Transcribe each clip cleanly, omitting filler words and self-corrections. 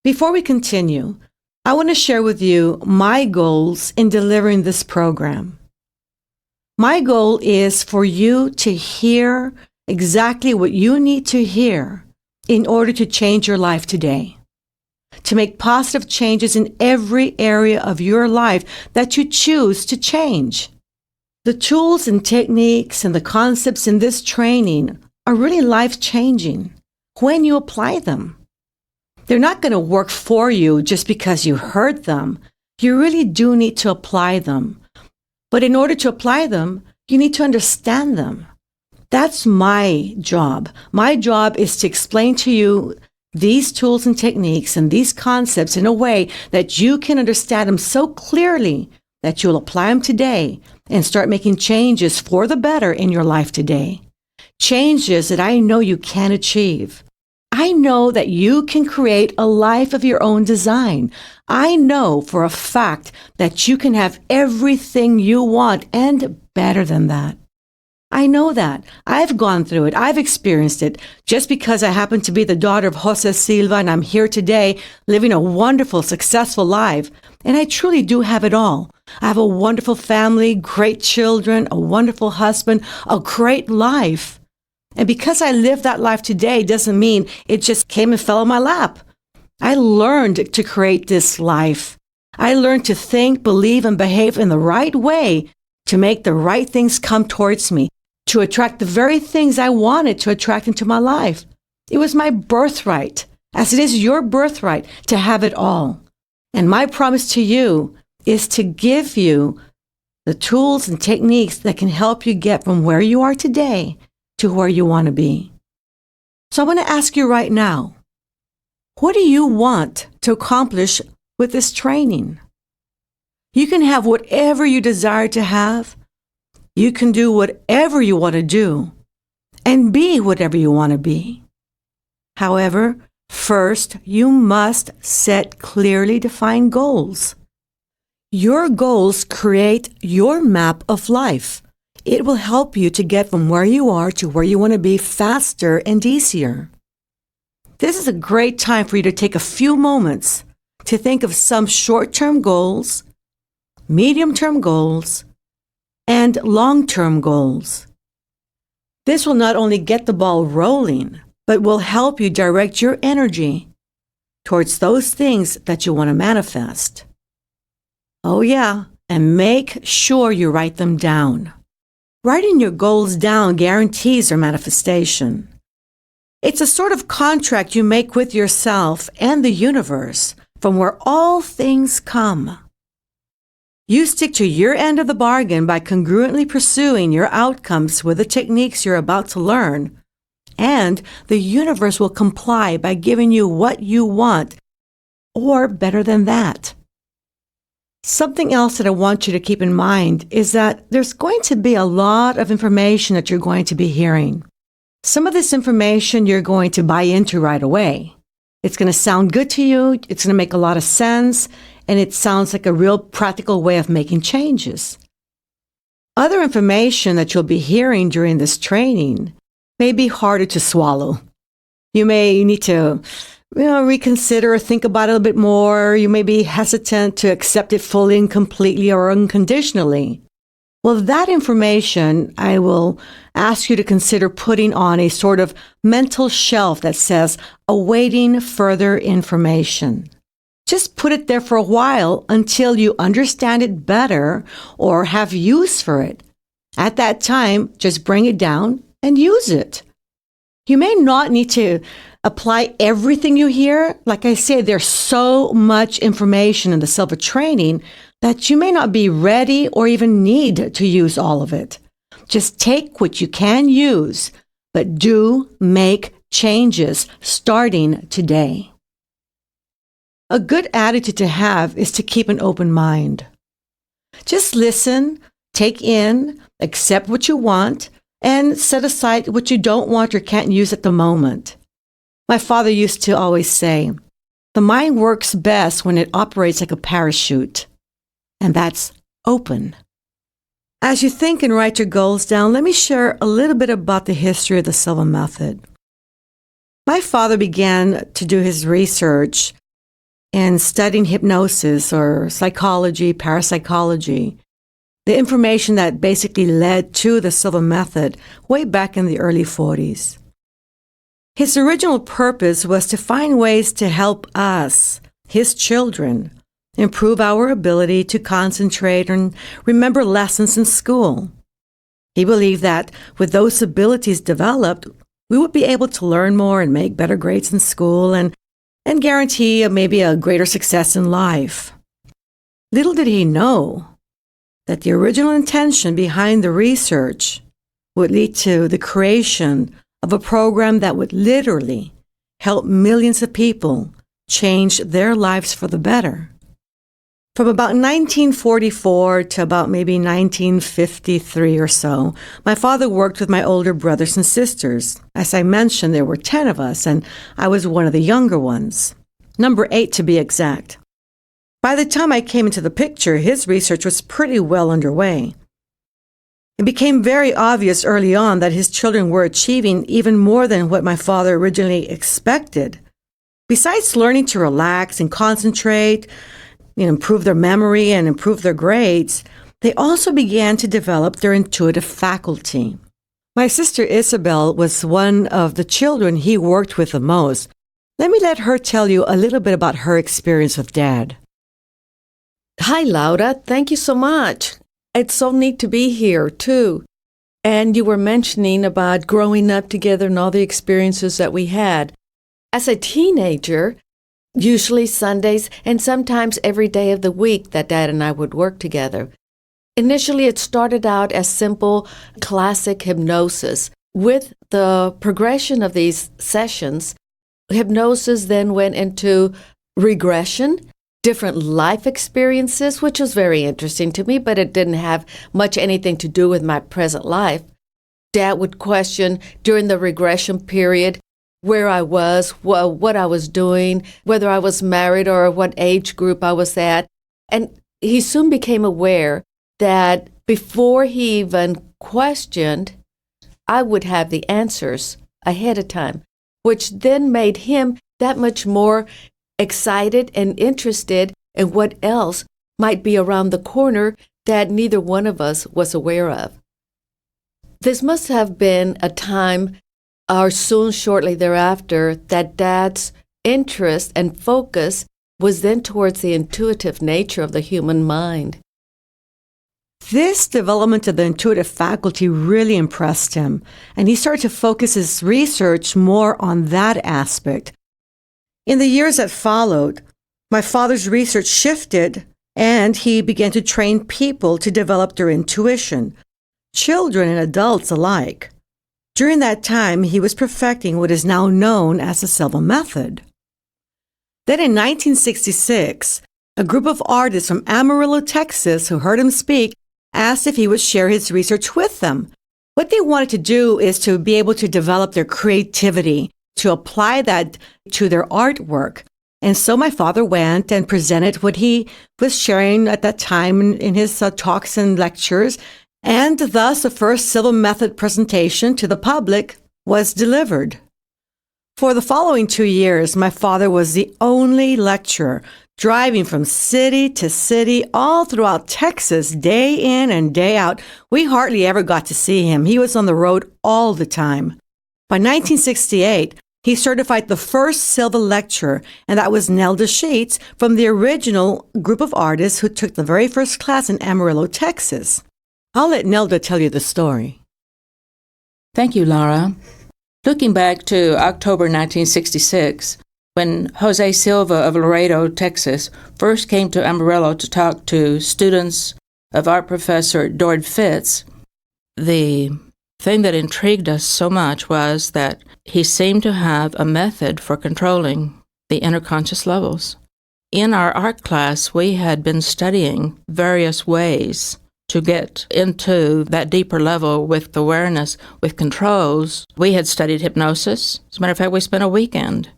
Before we continue, I want to share with you my goals in delivering this program. My goal is for you to hear exactly what you need to hear in order to change your life today, to make positive changes in every area of your life that you choose to change. The tools and techniques and the concepts in this training are really life-changing when you apply them. They're not going to work for you just because you heard them. You really do need to apply them. But in order to apply them, you need to understand them. That's my job. My job is to explain to you these tools and techniques and these concepts in a way that you can understand them so clearly that you'll apply them today and start making changes for the better in your life today. Changes that I know you can achieve. I know that you can create a life of your own design. I know for a fact that you can have everything you want and better than that. I know that. I've gone through it. I've experienced it. Just because I happen to be the daughter of Jose Silva and I'm here today living a wonderful, successful life. And I truly do have it all. I have a wonderful family, great children, a wonderful husband, a great life. And because I live that life today doesn't mean it just came and fell in my lap. I learned to create this life. I learned to think, believe, and behave in the right way to make the right things come towards me, to attract the very things I wanted to attract into my life. It was my birthright, as it is your birthright, to have it all. And my promise to you is to give you the tools and techniques that can help you get from where you are today to where you want to be. So I want to ask you right now, what do you want to accomplish with this training? You can have whatever you desire to have. You can do whatever you want to do and be whatever you want to be. However, first, you must set clearly defined goals. Your goals create your map of life. It will help you to get from where you are to where you want to be faster and easier. This is a great time for you to take a few moments to think of some short-term goals, medium-term goals, and long-term goals. This will not only get the ball rolling, but will help you direct your energy towards those things that you want to manifest. Oh yeah, and make sure you write them down. Writing your goals down guarantees their manifestation. It's a sort of contract you make with yourself and the universe from where all things come. You stick to your end of the bargain by congruently pursuing your outcomes with the techniques you're about to learn, and the universe will comply by giving you what you want, or better than that. Something else that I want you to keep in mind is that there's going to be a lot of information that you're going to be hearing. Some of this information you're going to buy into right away. It's going to sound good to you, it's going to make a lot of sense, and it sounds like a real practical way of making changes. Other information that you'll be hearing during this training may be harder to swallow. You may need to reconsider or think about it a bit more. You may be hesitant to accept it fully and completely or unconditionally. Well, that information I will ask you to consider putting on a sort of mental shelf that says, awaiting further information. Just put it there for a while until you understand it better or have use for it. At that time, just bring it down and use it. You may not need to apply everything you hear. Like I say, there's so much information in the Silva training that you may not be ready or even need to use all of it. Just take what you can use, but do make changes starting today. A good attitude to have is to keep an open mind. Just listen, take in, accept what you want, and set aside what you don't want or can't use at the moment. My father used to always say, the mind works best when it operates like a parachute, and that's open. As you think and write your goals down, let me share a little bit about the history of the Silva method. My father began to do his research in studying hypnosis or psychology, parapsychology, the information that basically led to the Silva method way back in the early 40s. His original purpose was to find ways to help us, his children, improve our ability to concentrate and remember lessons in school. He believed that with those abilities developed, we would be able to learn more and make better grades in school and guarantee maybe a greater success in life. Little did he know that the original intention behind the research would lead to the creation of a program that would literally help millions of people change their lives for the better. From about 1944 to about maybe 1953 or so, my father worked with my older brothers and sisters. As I mentioned, there were 10 of us, and I was one of the younger ones, number 8 to be exact. By the time I came into the picture, his research was pretty well underway. It became very obvious early on that his children were achieving even more than what my father originally expected. Besides learning to relax and concentrate, improve their memory and improve their grades, they also began to develop their intuitive faculty. My sister Isabel was one of the children he worked with the most. Let her tell you a little bit about her experience with Dad. Hi, Laura. Thank you so much. It's so neat to be here, too. And you were mentioning about growing up together and all the experiences that we had. As a teenager, usually Sundays and sometimes every day of the week that Dad and I would work together. Initially, it started out as simple classic hypnosis. With the progression of these sessions, hypnosis then went into regression, different life experiences, which was very interesting to me, but it didn't have much anything to do with my present life. Dad would question during the regression period where I was, what I was doing, whether I was married or what age group I was at. And he soon became aware that before he even questioned, I would have the answers ahead of time, which then made him that much more excited and interested in what else might be around the corner that neither one of us was aware of. This must have been a time or soon shortly thereafter that Dad's interest and focus was then towards the intuitive nature of the human mind. This development of the intuitive faculty really impressed him, and he started to focus his research more on that aspect. In the years that followed, my father's research shifted, and he began to train people to develop their intuition, children and adults alike. During that time, he was perfecting what is now known as the Silva method. Then in 1966, a group of artists from Amarillo, Texas, who heard him speak, asked if he would share his research with them. What they wanted to do is to be able to develop their creativity, to apply that to their artwork. And so my father went and presented what he was sharing at that time in his talks and lectures, and thus the first Silva method presentation to the public was delivered. For the following 2 years, my father was the only lecturer, driving from city to city all throughout Texas, day in and day out. We hardly ever got to see him. He was on the road all the time. By 1968, he certified the first Silva lecturer, and that was Nelda Sheets from the original group of artists who took the very first class in Amarillo, Texas. I'll let Nelda tell you the story. Thank you, Laura. Looking back to October 1966, when Jose Silva of Laredo, Texas, first came to Amarillo to talk to students of art professor Dord Fitz, the thing that intrigued us so much was that he seemed to have a method for controlling the inner conscious levels. In our art class, we had been studying various ways to get into that deeper level with awareness, with controls. We had studied hypnosis. As a matter of fact, we spent a weekend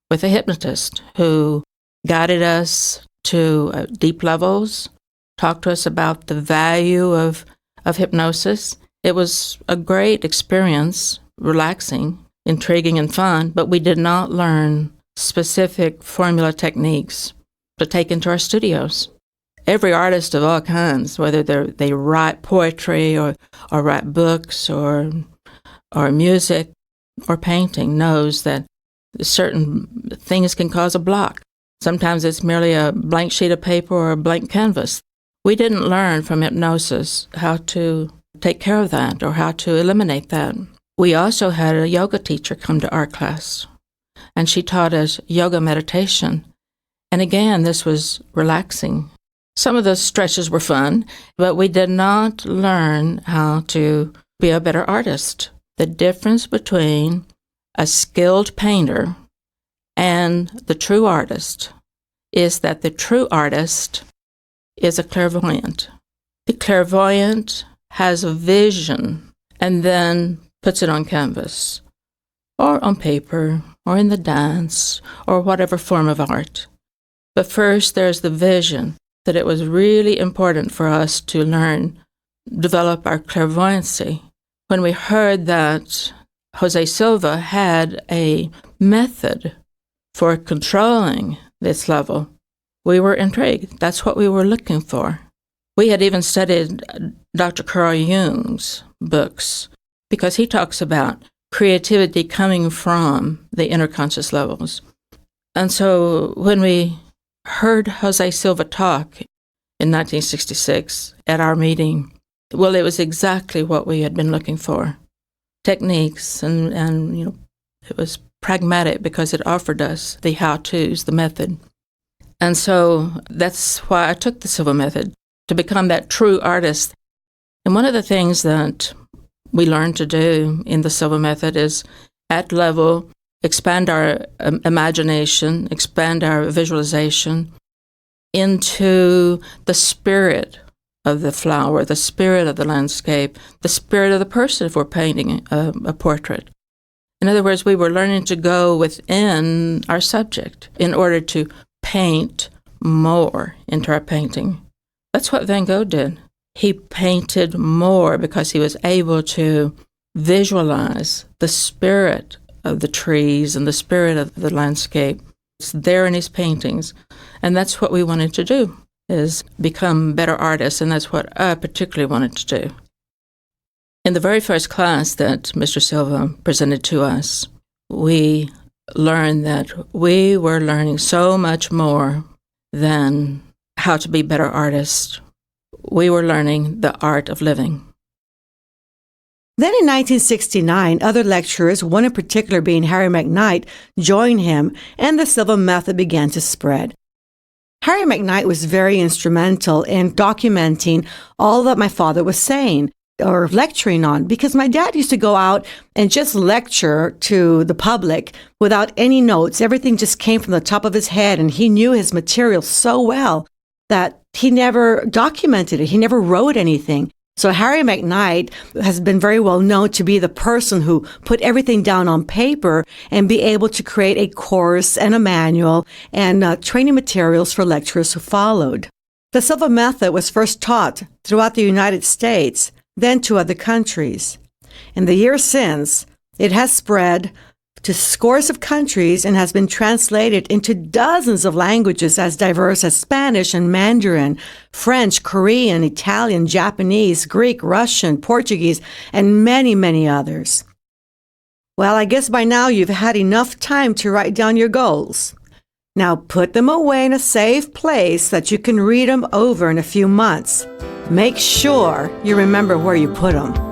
with a hypnotist who guided us to deep levels, talked to us about the value of hypnosis. It was a great experience, relaxing, intriguing, and fun, but we did not learn specific formula techniques. to take into our studios. Every artist of all kinds, whether they write poetry or write books or music or painting, knows that certain things can cause a block. Sometimes it's merely a blank sheet of paper or a blank canvas. We didn't learn from hypnosis how to take care of that or how to eliminate that. We also had a yoga teacher come to our class, and she taught us yoga meditation. And again, this was relaxing. Some of the stretches were fun, but we did not learn how to be a better artist. The difference between a skilled painter and the true artist is that the true artist is a clairvoyant. The clairvoyant has a vision and then puts it on canvas or on paper or in the dance or whatever form of art. But first there's the vision that it was really important for us to learn, develop our clairvoyancy. When we heard that Jose Silva had a method for controlling this level, we were intrigued. That's what we were looking for. We had even studied Dr. Carl Jung's books because he talks about creativity coming from the inner conscious levels. And so when we heard Jose Silva talk in 1966 at our meeting, well, it was exactly what we had been looking for. Techniques and it was pragmatic because it offered us the how-tos, the method. And so that's why I took the Silva method, to become that true artist. And one of the things that we learned to do in the Silva method is, at level, expand our imagination, expand our visualization into the spirit of the flower, the spirit of the landscape, the spirit of the person if we're painting a portrait. In other words, we were learning to go within our subject in order to paint more into our painting. That's what Van Gogh did. He painted more because he was able to visualize the spirit of the trees and the spirit of the landscape. It's there in his paintings. And that's what we wanted to do, is become better artists, and that's what I particularly wanted to do. In the very first class that Mr. Silva presented to us, we learned that we were learning so much more than how to be better artists. We were learning the art of living. Then in 1969, other lecturers, one in particular being Harry McKnight, joined him, and the Silva method began to spread. Harry McKnight was very instrumental in documenting all that my father was saying or lecturing on, because my dad used to go out and just lecture to the public without any notes. Everything just came from the top of his head, and he knew his material so well that he never documented it. He never wrote anything. So Harry McKnight has been very well known to be the person who put everything down on paper and be able to create a course and a manual and training materials for lecturers who followed. The Silva method was first taught throughout the United States, then to other countries. In the years since, it has spread to scores of countries and has been translated into dozens of languages as diverse as Spanish and Mandarin, French, Korean, Italian, Japanese, Greek, Russian, Portuguese, and many, many others. Well, I guess by now you've had enough time to write down your goals. Now put them away in a safe place that you can read them over in a few months. Make sure you remember where you put them.